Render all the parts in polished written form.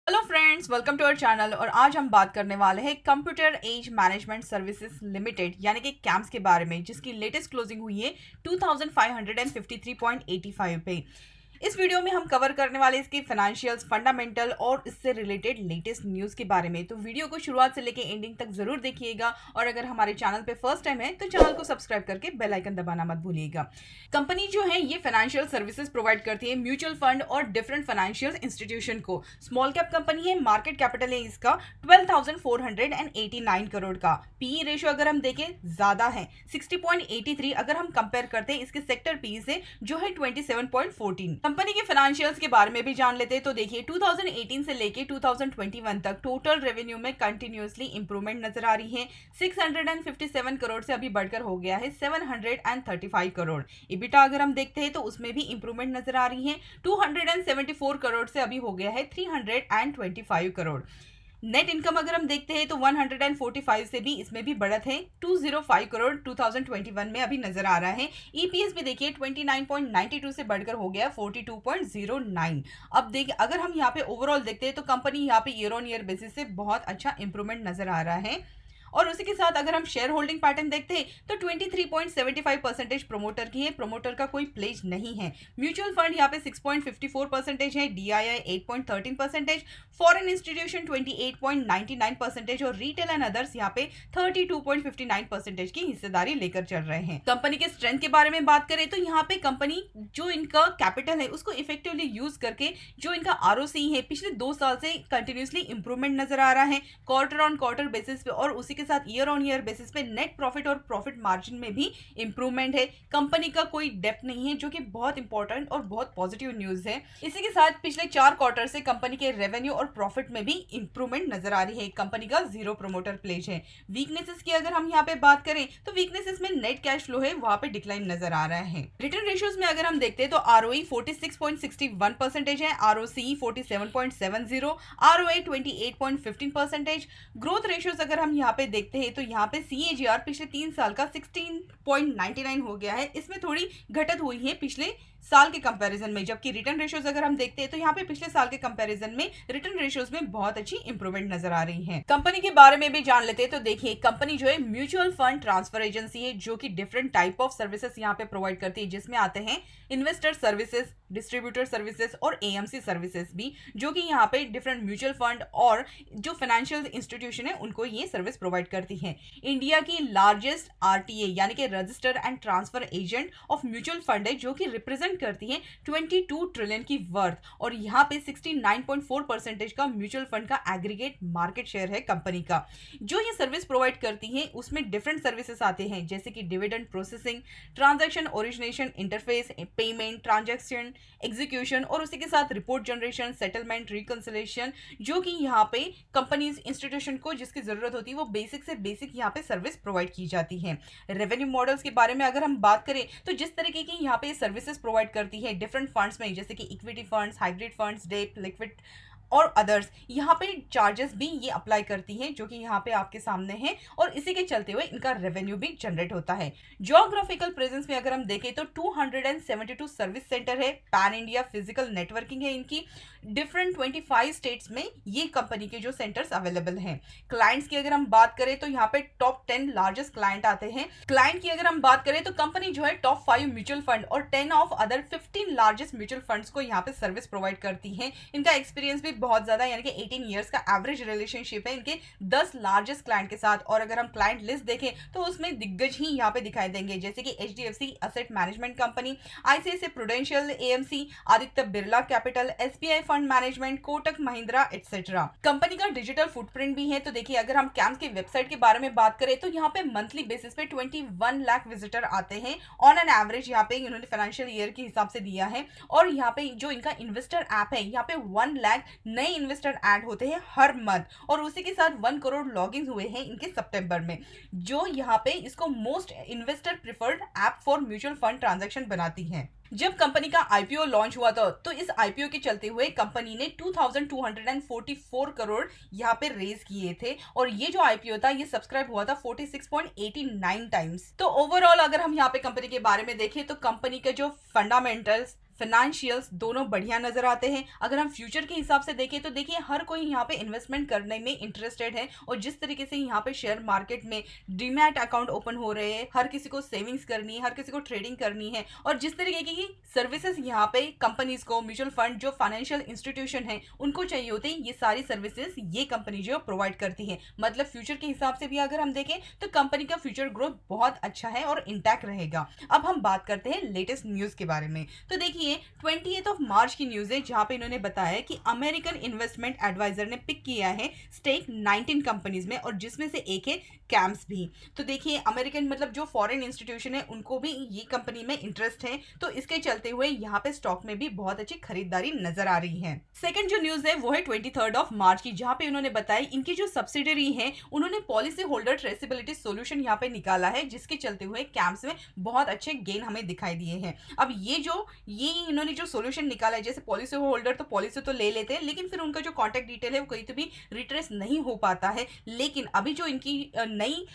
Hello friends, welcome to our channel. और आज हम बात करने वाले हैं computer age management services limited यानी कि कैम्स के बारे में, जिसकी लेटेस्ट क्लोजिंग हुई है 2553.85 पे। इस वीडियो में हम कवर करने वाले इसके फाइनेंशियल्स, फंडामेंटल और इससे रिलेटेड लेटेस्ट न्यूज़ के बारे में। तो वीडियो को शुरुआत से लेके एंडिंग तक जरूर देखिएगा और अगर हमारे चैनल पे फर्स्ट टाइम है तो चैनल को सब्सक्राइब करके बेल आइकन दबाना मत भूलिएगा। कंपनी जो है ये फाइनेंशियल सर्विसेज प्रोवाइड करती है म्यूचुअल फंड और डिफरेंट फाइनेंशियल इंस्टीट्यूशन को। स्मॉल कैप कंपनी है, मार्केट कैपिटल है इसका 12,489 करोड़ का। पीई रेशियो अगर हम देखें ज्यादा है 60.83, अगर हम कंपेयर करते हैं इसके सेक्टर पी से जो है 27.14। कंपनी के फाइनेंशियल्स के बारे में भी जान लेते हैं। तो देखिए 2018 से लेके 2021 तक टोटल रेवेन्यू में कंटिन्यूअसली इंप्रूवमेंट नजर आ रही है। 657 करोड़ से अभी बढ़कर हो गया है 735 करोड़। इबिटा अगर हम देखते हैं तो उसमें भी इंप्रूवमेंट नजर आ रही है। 274 करोड़ से अभी हो गया है 325 करोड़। नेट इनकम अगर हम देखते हैं तो 145 से भी इसमें भी बढ़त है 205 करोड़ 2021 में अभी नजर आ रहा है। ईपीएस भी देखिए 29.92 से बढ़कर हो गया 42.09। अब देखिए अगर हम यहाँ पे ओवरऑल देखते हैं तो कंपनी यहाँ पे ईयर ऑन ईयर बेसिस से बहुत अच्छा इंप्रूवमेंट नजर आ रहा है। और उसी के साथ अगर हम शेयर होल्डिंग पैटर्न देखते हैं तो 23.75% प्रमोटर की है, प्रमोटर का कोई प्लेज नहीं है। म्यूचुअल फंड यहाँ पे 6.54% है, डीआईआई 8.13%, फॉरेन इंस्टीट्यूशन 28.99% और रिटेल एंड अदर्स यहाँ पे 32.59% की हिस्सेदारी लेकर चल रहे हैं। कंपनी के स्ट्रेंथ के बारे में बात करें तो यहाँ पे कंपनी जो इनका कैपिटल है उसको इफेक्टिवली यूज करके जो इनका आरओसी है पिछले 2 साल से कंटिन्यूसली इंप्रूवमेंट नजर आ रहा है क्वार्टर ऑन क्वार्टर बेसिस पे, और उसी के साथ ईयर ऑन ईयर बेसिस पे नेट प्रॉफिट और प्रॉफिट मार्जिन में भी इंप्रूवमेंट है। कंपनी का कोई डेप्ट नहीं है जो कि बहुत इंपॉर्टेंट और बहुत पॉजिटिव न्यूज है। इसी के साथ पिछले 4 क्वार्टर से कंपनी के रेवेन्यू और प्रॉफिट में भी इंप्रूवमेंट नजर आ रही है। कंपनी का 0 प्रमोटर प्लेज है। वीकनेसेस की अगर हम यहाँ पे बात करें तो वीकनेसेस में नेट कैश फ्लो है वहां पे डिक्लाइन नजर आ रहा है। रिटर्न रेशियोज में अगर हम देखते हैं तो आरओई 46.61% है, आरओसी 47.70, आरओए 28.15%। ग्रोथ रेशियोज अगर हम यहाँ पे देखते हैं तो यहाँ पे सीएजीआर पिछले 3 साल का 16.99 हो गया है। इसमें थोड़ी घटत हुई है पिछले साल के कंपैरिजन में, जबकि रिटर्न रेशियोज अगर हम देखते हैं तो यहाँ पे पिछले साल के कंपैरिजन में रिटर्न रेशियोज में बहुत अच्छी इंप्रूवमेंट नजर आ रही है। कंपनी के बारे में भी जान लेते हैं तो देखिए कंपनी जो है म्यूचुअल फंड ट्रांसफर एजेंसी है जो कि डिफरेंट टाइप ऑफ सर्विसेज यहाँ पे प्रोवाइड करती है, जिसमें आते हैं इन्वेस्टर सर्विसेज, डिस्ट्रीब्यूटर सर्विसेज और एएमसी सर्विसेज भी, जो कि यहाँ पे डिफरेंट म्यूचुअल फंड और जो फाइनेंशियल इंस्टीट्यूशन है उनको ये सर्विस प्रोवाइड करती है। इंडिया की लार्जेस्ट आरटीए यानी कि register and transfer agent of mutual fund है जो कि रिप्रेजेंट करती है 22 ट्रिलियन की वर्थ, और यहाँ पे 69.4% का म्यूचुअल फंड का एग्रीगेट मार्केट शेयर है कंपनी का। जो ये सर्विस प्रोवाइड करती है उसमें डिफरेंट सर्विसेज आते हैं जैसे कि dividend processing, transaction origination interface, payment, transaction execution और उसी के साथ रिपोर्ट जनरेशन, सेटलमेंट, रिकंसिलिएशन, जो कि यहाँ पे कंपनीज इंस्टीट्यूशन को जिसकी जरूरत होती है वो बेसिक से बेसिक यहाँ पे सर्विस प्रोवाइड की जाती है। रेवेन्यू मॉडल्स के बारे में अगर हम बात करें तो जिस तरीके की यहाँ पे सर्विसेज प्रोवाइड करती है डिफरेंट फंड्स में, जैसे कि equity funds, hybrid funds, debt, liquid और अदर्स, यहाँ पे चार्जेस भी ये अप्लाई करती हैं जो कि यहाँ पे आपके सामने हैं, और इसी के चलते हुए इनका रेवेन्यू भी जनरेट होता है। ज्योग्राफिकल प्रेजेंस में अगर हम देखें तो 272 सर्विस सेंटर है, पैन इंडिया फिजिकल नेटवर्किंग है इनकी, डिफरेंट 25 स्टेट्स में ये कंपनी के जो सेंटर्स अवेलेबल हैं। क्लाइंट्स की अगर हम बात करें तो यहाँ पे टॉप 10 लार्जेस्ट क्लाइंट आते हैं। क्लाइंट की अगर हम बात करें तो कंपनी जो है टॉप 5 म्यूचुअल फंड और 10 of other 15 largest mutual funds को यहाँ पे सर्विस प्रोवाइड करती है। इनका एक्सपीरियंस भी बहुत ज्यादा यानी कि 18 ईयर्स का एवरेज रिलेशनशिप है इनके 10 लार्जेस्ट क्लाइंट के साथ। और अगर हम क्लाइंट लिस्ट देखें तो उसमें दिग्गज ही यहाँ पे दिखाई देंगे जैसे कि HDFC asset management company, ICICI prudential AMC, Aditya Birla capital, SBI fund management, Kotak Mahindra etcetera. Company का डिजिटल फुटप्रिंट भी है। तो देखिए अगर हम कैम्स की वेबसाइट के बारे में बात करें तो यहाँ पे मंथली बेसिस पे 21 लाख विजिटर आते हैं ऑन एन एवरेज, यहाँ पे इन्होंने फाइनेंशियल ईयर के हिसाब से दिया है। और यहाँ पे जो इनका इन्वेस्टर ऐप है यहाँ पे 1 लाख नए इन्वेस्टर ऐड होते हैं हर मंथ, और उसी के साथ 1 करोड़ लॉगिन हुए हैं इनके सितंबर में, जो यहाँ पे इसको most investor preferred app for mutual fund transaction बनाती है। जब कंपनी का आईपीओ लॉन्च हुआ था तो इस आईपीओ के चलते हुए कंपनी ने 2244 करोड़ यहाँ पे रेज किए थे, और ये जो आईपीओ था ये सब्सक्राइब हुआ था 46.89 टाइम्स। तो ओवरऑल अगर हम यहाँ पे कंपनी के बारे में देखें तो कंपनी के जो फंडामेंटल्स, फाइनेंशियल्स दोनों बढ़िया नजर आते हैं। अगर हम फ्यूचर के हिसाब से देखें तो देखिए हर कोई यहाँ पे इन्वेस्टमेंट करने में इंटरेस्टेड है, और जिस तरीके से यहाँ पे शेयर मार्केट में डीमैट अकाउंट ओपन हो रहे हैं, हर किसी को सेविंग्स करनी है, हर किसी को ट्रेडिंग करनी है, और जिस तरीके की सर्विसेज यहाँ पे कंपनीज को, म्यूचुअल फंड जो फाइनेंशियल इंस्टीट्यूशन है उनको चाहिए होते हैं, ये सारी सर्विसेज ये कंपनी जो प्रोवाइड करती है। मतलब फ्यूचर के हिसाब से भी अगर हम देखें तो कंपनी का फ्यूचर ग्रोथ बहुत अच्छा है और इंटैक्ट रहेगा। अब हम बात करते हैं लेटेस्ट न्यूज के बारे में। तो देखिए 28 मार्च की न्यूज है, जहां पे इन्होंने बताया कि अमेरिकन इन्वेस्टमेंट एडवाइजर ने पिक किया है स्टेक 19 कंपनीज में, और जिसमें से एक है कैम्स भी। तो देखिए अमेरिकन मतलब जो फॉरेन इंस्टीट्यूशन है उनको भी ये कंपनी में इंटरेस्ट है, तो इसके चलते हुए यहाँ पे स्टॉक में भी बहुत अच्छी खरीदारी नजर आ रही है। सेकंड जो न्यूज है वो है 23 मार्च की, जहां पे उन्होंने बताया इनकी जो सब्सिडरी है उन्होंने पॉलिसी होल्डर ट्रेसेबिलिटी सोल्यूशन यहाँ पे निकाला है, जिसके चलते हुए कैम्स में बहुत अच्छे गेन हमें दिखाई दिए हैं। अब ये इन्होंने जो सोल्यूशन निकाला है, जैसे पॉलिसी होल्डर तो पॉलिसी तो ले लेते हैं, लेकिन फिर उनका जो कॉन्टैक्ट डिटेल है वो कहीं तो भी रिट्रेस नहीं हो पाता है। लेकिन अभी जो इनकी नई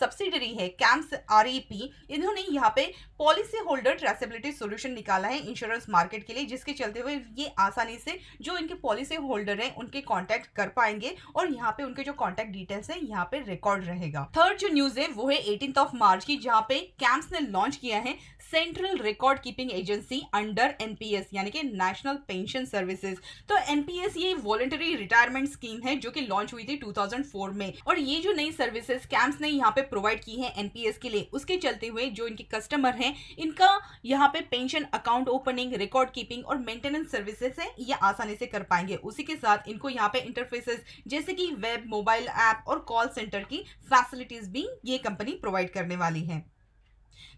सब्सिडरी है कैम्स REP, इन्होंने यहाँ पे पॉलिसी होल्डर ट्रेसेबिलिटी सोल्यूशन निकाला है इंश्योरेंस मार्केट के लिए, जिसके चलते हुए ये आसानी से जो इनके पॉलिसी होल्डर हैं उनके कांटेक्ट कर पाएंगे, और यहाँ पे उनके जो कांटेक्ट डिटेल्स हैं यहाँ पे रिकॉर्ड रहेगा। थर्ड जो न्यूज है वो है 18 मार्च की, जहाँ पे कैम्स ने लॉन्च किया है central record keeping agency under NPS यानी कि नेशनल पेंशन सर्विसेज। तो NPS ये वॉलंटरी रिटायरमेंट स्कीम है जो कि लॉन्च हुई थी 2004 में, और ये जो नई सर्विसेज कैम्स ने यहाँ पे प्रोवाइड की है NPS के लिए, उसके चलते हुए जो इनके कस्टमर हैं इनका यहाँ पे pension account opening, record keeping और मेंटेनेंस सर्विसेज है ये आसानी से कर पाएंगे। उसी के साथ इनको यहाँ पे इंटरफेसेस जैसे कि वेब, मोबाइल ऐप और कॉल सेंटर की फैसिलिटीज भी ये कंपनी प्रोवाइड करने वाली है।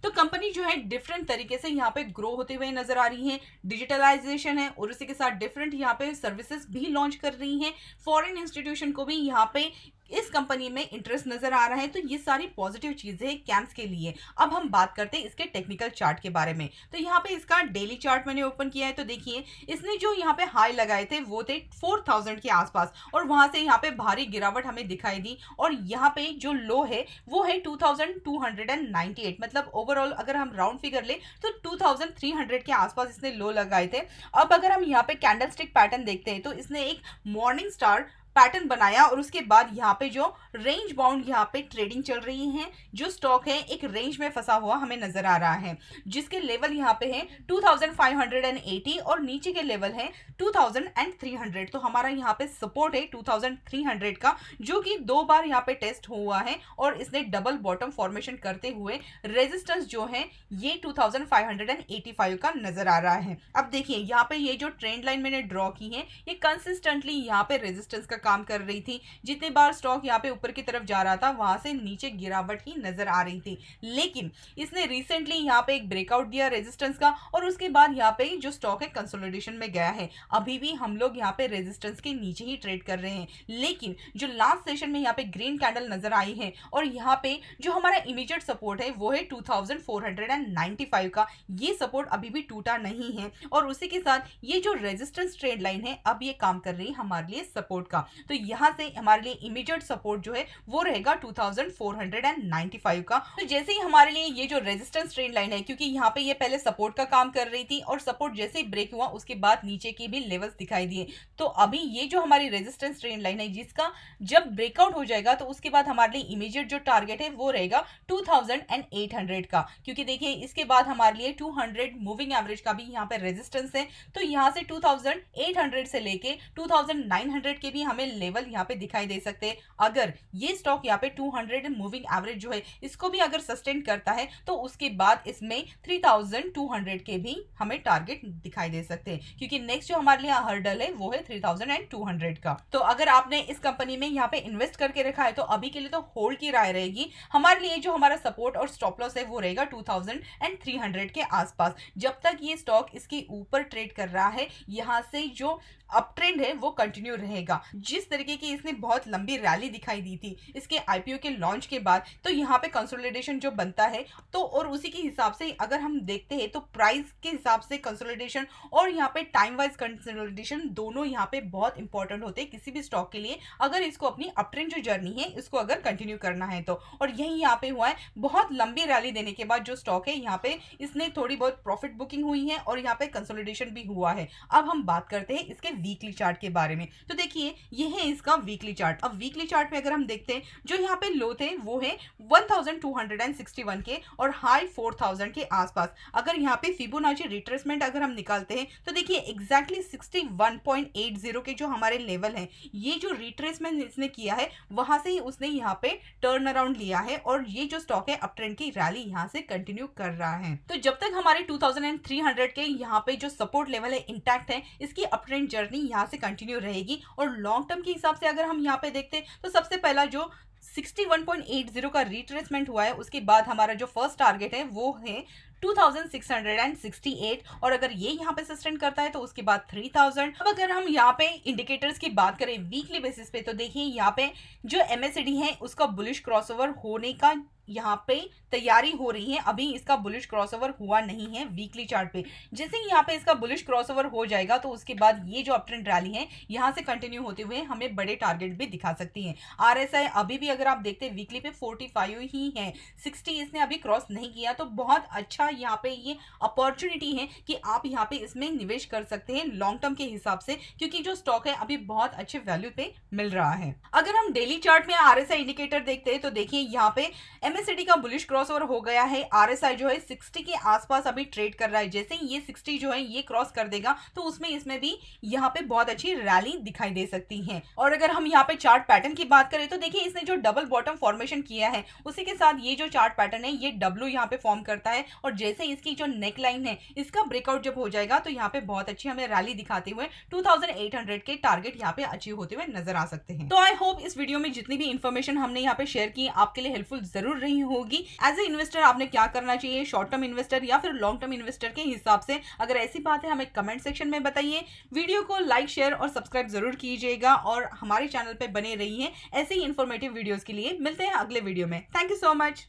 तो कंपनी जो है डिफरेंट तरीके से यहाँ पे ग्रो होते हुए नजर आ रही है। डिजिटलाइजेशन है और उसी के साथ डिफरेंट यहाँ पे सर्विसेज भी लॉन्च कर रही हैं। फॉरेन इंस्टीट्यूशन को भी यहाँ पे इस कंपनी में इंटरेस्ट नजर आ रहा है, तो ये सारी पॉजिटिव चीजें हैं कैम्स के लिए। अब हम बात करते हैं इसके टेक्निकल चार्ट के बारे में। तो यहाँ पे इसका डेली चार्ट मैंने ओपन किया है, तो देखिए इसने जो यहाँ पे हाई लगाए थे वो थे 4000 के आसपास, और वहां से यहाँ पे भारी गिरावट हमें दिखाई दी, और यहाँ पे जो लो है वो है 2298। मतलब ओवरऑल अगर हम राउंड फिगर ले तो 2300 के आसपास इसने लो लगाए थे। अब अगर हम यहाँ पे कैंडलस्टिक पैटर्न देखते हैं तो इसने एक मॉर्निंग स्टार पैटर्न बनाया, और उसके बाद यहाँ पे जो रेंज बाउंड यहाँ पे ट्रेडिंग चल रही है, जो स्टॉक है एक रेंज में फंसा हुआ हमें नजर आ रहा है, जिसके लेवल यहाँ पे है 2580 और नीचे के लेवल है 2300। तो हमारा यहाँ पे सपोर्ट है 2300 का, जो कि 2 बार यहाँ पे टेस्ट हुआ है, और इसने डबल बॉटम फॉर्मेशन करते हुए रेजिस्टेंस जो है ये 2585 का नजर आ रहा है। अब देखिए यहाँ पे ये जो ट्रेंड लाइन मैंने ड्रॉ की है ये कंसिस्टेंटली यहाँ पे रेजिस्टेंस का काम कर रही थी। जितने बार स्टॉक यहाँ पे ऊपर की तरफ जा रहा था वहां से नीचे गिरावट ही नजर आ रही थी, लेकिन इसने रिसेंटली यहाँ पे एक ब्रेकआउट दिया रेजिस्टेंस का, और उसके बाद यहाँ पे जो स्टॉक है कंसोलिडेशन में गया है। अभी भी हम लोग यहाँ पे रेजिस्टेंस के नीचे ही ट्रेड कर रहे हैं, लेकिन जो लास्ट सेशन में यहाँ पे ग्रीन कैंडल नजर आई है, और यहाँ पे जो हमारा इमीडिएट सपोर्ट है वो है 2495 का, ये सपोर्ट अभी भी टूटा नहीं है, और उसी के साथ ये जो रेजिस्टेंस ट्रेंड लाइन है अब ये काम कर रही है हमारे लिए सपोर्ट का। तो यहां से हमारे लिए इमीडिएट सपोर्ट जो है वो रहेगा 2495 का। तो जैसे ही हमारे लिए ये जो रेजिस्टेंस ट्रेंड लाइन है, क्योंकि यहाँ पे ये पहले सपोर्ट का काम कर रही थी और सपोर्ट जैसे ही ब्रेक हुआ उसके बाद नीचे के भी लेवल्स दिखाई दिए, तो अभी ये जो हमारी रेजिस्टेंस ट्रेंड लाइन है जिसका जब ब्रेकआउट हो जाएगा तो उसके बाद हमारे लिए इमीडिएट जो टारगेट है वो रहेगा 2800 का, क्योंकि देखिए इसके बाद हमारे लिए 200 मूविंग एवरेज का भी यहाँ पे रेजिस्टेंस है। तो यहाँ से 2800 से लेके 2900 के भी हमें लेवल यहाँ पे दिखाई दे सकते हैं। अगर ये स्टॉक यहाँ पे 200 मूविंग एवरेज जो है इसको भी अगर सस्टेन करता है तो उसके बाद इसमें 3200 के भी हमें टारगेट दिखाई दे सकते हैं, क्योंकि नेक्स्ट जो हमारे लिए हर्डल है वो है 3200 का। तो अगर आपने इस कंपनी में यहाँ पे इन्वेस्ट करके रखा है तो अभी के लिए तो होल्ड की राय रहेगी। हमारे लिए जो हमारा सपोर्ट और स्टॉप लॉस है वो रहेगा 2300 के आसपास। जब तक ये स्टॉक इसके ऊपर ट्रेड कर रहा है, यहाँ से जो अप ट्रेंड है वो कंटिन्यू रहेगा। जिस तरीके की इसने बहुत लंबी रैली दिखाई दी थी इसके आईपीओ के लॉन्च के बाद, तो यहाँ पे कंसोलिडेशन जो बनता है, तो और उसी के हिसाब से अगर हम देखते हैं तो प्राइस के हिसाब से कंसोलिडेशन और यहाँ पे टाइम वाइज कंसोलिडेशन दोनों यहाँ पे बहुत इंपॉर्टेंट होते हैं किसी भी स्टॉक के लिए, अगर इसको अपनी अपट्रेंड जो जर्नी है इसको अगर कंटिन्यू करना है तो। और यही यहाँ पे हुआ है, बहुत लंबी रैली देने के बाद जो स्टॉक है यहाँ पे इसने थोड़ी बहुत प्रॉफिट बुकिंग हुई है और यहाँ पे कंसोलिडेशन भी हुआ है। अब हम बात करते हैं इसके वीकली चार्ट के बारे में। तो देखिए ये है इसका वीकली चार्ट। अब वीकली चार्ट में अगर हम देखते हैं जो यहाँ पे लो थे वो है 1261 के और हाई 4000 के आसपास। अगर यहाँ पे फिबोनाची रिट्रेसमेंट अगर हम निकालते हैं तो देखिए एग्जैक्टली 61.80 के जो हमारे लेवल है, ये जो रिट्रेसमेंट इसने किया है वहां से ही उसने यहाँ पे टर्न अराउंड लिया है और ये जो स्टॉक है अप ट्रेंड की रैली यहाँ से कंटिन्यू कर रहा है। तो जब तक हमारे 2300 के यहाँ पे जो सपोर्ट लेवल है इंटैक्ट है, इसकी अप ट्रेंड जर्नी यहाँ से कंटिन्यू रहेगी। और लॉन्ग टर्म के हिसाब से अगर हम यहाँ पे देखते हैं तो सबसे पहला जो 61.80 का रिट्रेसमेंट हुआ है, उसके बाद हमारा जो फर्स्ट टारगेट है वो है 2668 और अगर ये यहाँ पे सस्टेन करता है तो उसके बाद 3000। अब अगर हम यहाँ पे इंडिकेटर्स की बात करें वीकली बेसिस पे तो देखिए यहाँ पे जो MACD है उसका बुलिश क्रॉसओवर होने का यहाँ पे तैयारी हो रही है। अभी इसका बुलिश क्रॉसओवर हुआ नहीं है वीकली चार्ट पे। जैसे ही यहाँ पे इसका बुलिश क्रॉसओवर हो जाएगा तो उसके बाद ये जो अप ट्रेंड रैली है यहाँ से कंटिन्यू होते हुए हमें बड़े टारगेट भी दिखा सकती है। RSI अभी भी अगर आप देखते हैं वीकली पे 45 ही है, 60 इसने अभी क्रॉस नहीं किया। तो बहुत अच्छा यहाँ पे ये अपॉर्चुनिटी है कि आप यहाँ पे इसमें निवेश कर सकते हैं लॉन्ग टर्म के हिसाब से, क्योंकि जो स्टॉक है अभी बहुत अच्छे वैल्यू पे मिल रहा है। अगर हम डेली चार्ट में RSI इंडिकेटर देखते हैं तो देखिए यहाँ पे MACD का बुलिश क्रॉसओवर हो गया है। RSI जो है 60 के आसपास अभी ट्रेड कर रहा है। जैसे ही ये 60 जो है ये क्रॉस कर देगा तो उसमें इसमें भी यहाँ पे बहुत अच्छी रैली दिखाई दे सकती है। और अगर हम यहाँ पे चार्ट पैटर्न की बात करें तो देखिए इसने जो डबल बॉटम फॉर्मेशन किया है उसी के साथ ये जो चार्ट पैटर्न है ये W यहाँ पे फॉर्म करता है और जैसे इसकी जो नेक लाइन है इसका ब्रेकआउट जब हो जाएगा तो यहाँ पे बहुत अच्छी हमें रैली दिखाते हुए 2800 के टारगेट यहाँ पे अचीव होते हुए नजर आ सकते हैं। तो आई होप इस वीडियो में जितनी भी इंफॉर्मेशन हमने यहाँ पे शेयर की आपके लिए हेल्पफुल जरूर रही होगी। एज ए इन्वेस्टर आपने क्या करना चाहिए, शॉर्ट टर्म इन्वेस्टर या फिर लॉन्ग टर्म इन्वेस्टर के हिसाब से, अगर ऐसी बात है हमें कमेंट सेक्शन में बताइए। वीडियो को लाइक शेयर और सब्सक्राइब जरूर कीजिएगा और हमारे चैनल पे बने रहिए ऐसे ही इंफॉर्मेटिव वीडियोस के लिए। मिलते हैं अगले वीडियो में। Thank you so much.